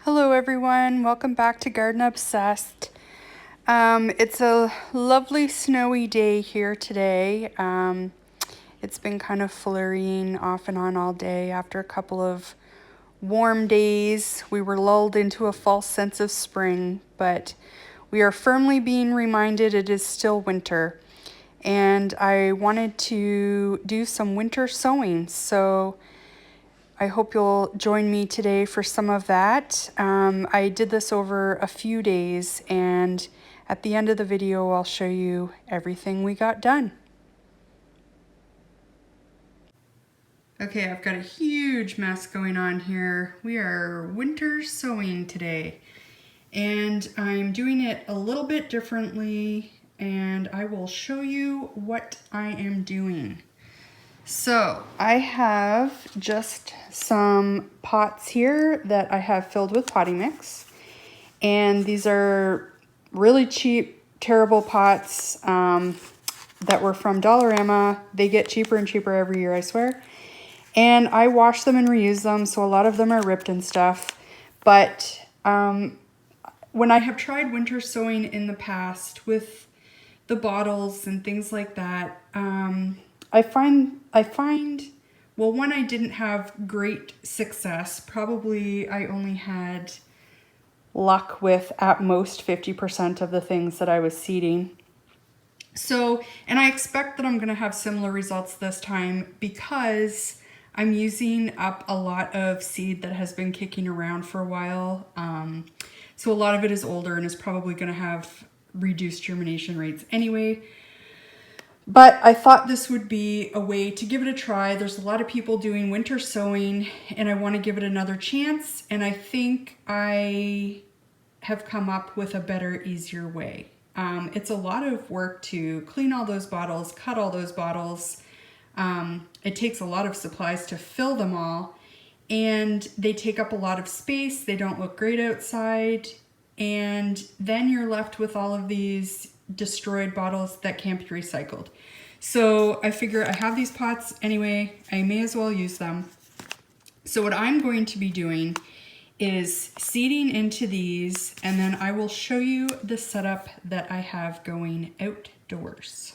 Hello everyone, welcome back to Garden Obsessed. It's a lovely snowy day here today. It's been kind of flurrying off and on all day after a couple of warm days. We were lulled into a false sense of spring, but we are firmly being reminded it is still winter. And I wanted to do some winter sowing, so I hope you'll join me today for some of that. I did this over a few days, and at the end of the video, I'll show you everything we got done. Okay, I've got a huge mess going on here. We are winter sowing today, and I'm doing it a little bit differently, and I will show you what I am doing. So I have just some pots here that I have filled with potty mix, and these are really cheap, terrible pots that were from Dollarama. They get cheaper and cheaper every year, I swear. And I wash them and reuse them, so a lot of them are ripped and stuff. But when I have tried winter sowing in the past with the bottles and things like that, I find, well, one, I didn't have great success. Probably I only had luck with at most 50% of the things that I was seeding. So, and I expect that I'm going to have similar results this time because I'm using up a lot of seed that has been kicking around for a while. So a lot of it is older and is probably going to have reduced germination rates anyway. But I thought this would be a way to give it a try. There's a lot of people doing winter sowing, and I want to give it another chance. And I think I have come up with a better, easier way. It's a lot of work to clean all those bottles, cut all those bottles. It takes a lot of supplies to fill them all, and they take up a lot of space. They don't look great outside. And then you're left with all of these destroyed bottles that can't be recycled. So I figure I have these pots anyway, I may as well use them. So what I'm going to be doing is seeding into these, and then I will show you the setup that I have going outdoors.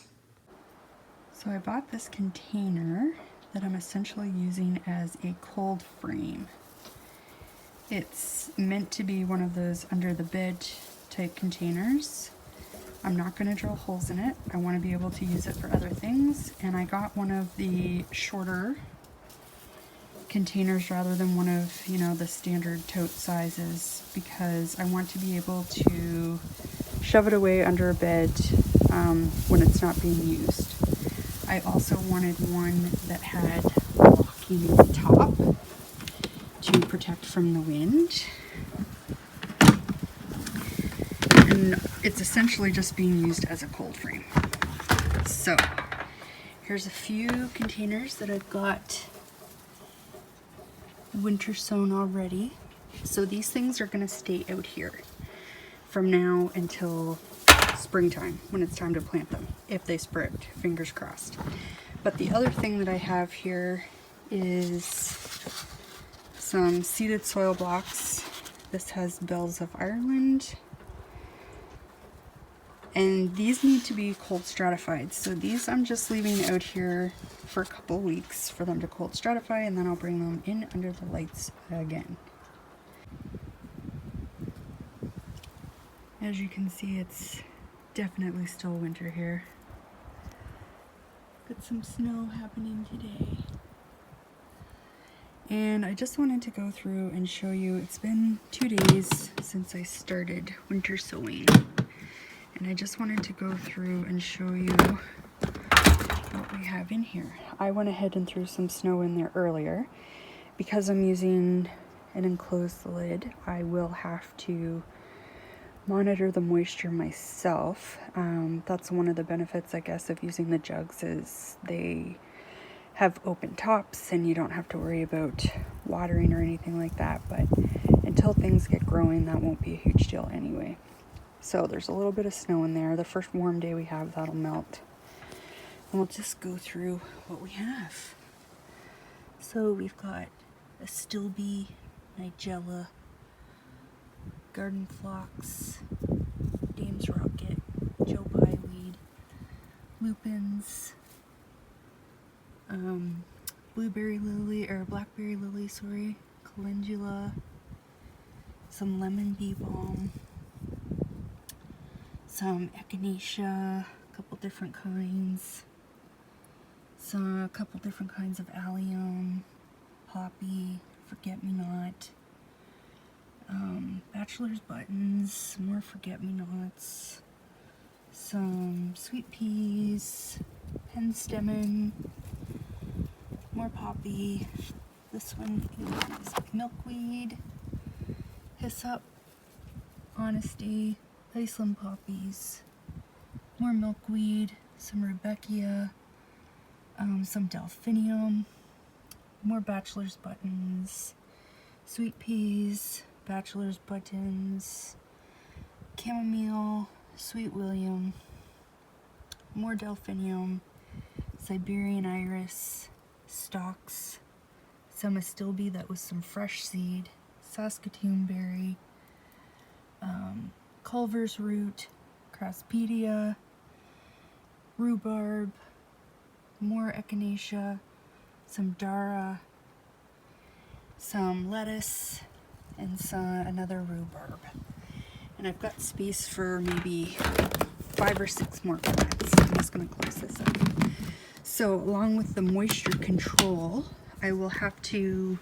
So I bought this container that I'm essentially using as a cold frame. It's meant to be one of those under the bed type containers. I'm not going to drill holes in it. I want to be able to use it for other things. And I got one of the shorter containers rather than one of, the standard tote sizes, because I want to be able to shove it away under a bed when it's not being used. I also wanted one that had locking at the top to protect from the wind. And it's essentially just being used as a cold frame. So here's a few containers that I've got winter sown already. So these things are going to stay out here from now until springtime, when it's time to plant them, if they sprout, fingers crossed. But the other thing that I have here is some seeded soil blocks. This has Bells of Ireland. And these need to be cold stratified. So these I'm just leaving out here for a couple weeks for them to cold stratify, and then I'll bring them in under the lights again. As you can see, it's definitely still winter here. Got some snow happening today. And I just wanted to go through and show you, it's been 2 days since I started winter sowing. And I just wanted to go through and show you what we have in here. I went ahead and threw some snow in there earlier. Because I'm using an enclosed lid, I will have to monitor the moisture myself. That's one of the benefits, I guess, of using the jugs, is they have open tops and you don't have to worry about watering or anything like that. But until things get growing, that won't be a huge deal anyway. So there's a little bit of snow in there. The first warm day we have, that'll melt. And we'll just go through what we have. So we've got a Stilby, Nigella, garden phlox, Dame's rocket, Joe Pye weed, lupins, blueberry lily, or blackberry lily, sorry, calendula, some lemon bee balm, some echinacea, a couple different kinds, a couple different kinds of allium, poppy, forget-me-not, bachelor's buttons, more forget-me-nots, some sweet peas, penstemon, more poppy. This one is milkweed, hyssop, honesty, Iceland poppies, more milkweed, some rudbeckia, some delphinium, more bachelor's buttons, sweet peas, bachelor's buttons, chamomile, sweet william, more delphinium, Siberian iris, stalks, some astilbe that was some fresh seed, Saskatoon berry, Culver's root, Craspedia, rhubarb, more echinacea, some dara, some lettuce, and another rhubarb. And I've got space for maybe 5 or 6 more plants. I'm just going to close this up. So along with the moisture control, I will have to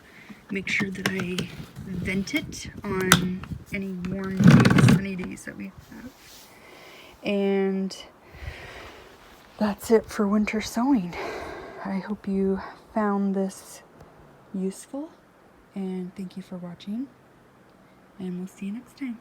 make sure that I vent it on any warm days, sunny days that we have. And that's it for winter sowing. I hope you found this useful, and thank you for watching, and we'll see you next time.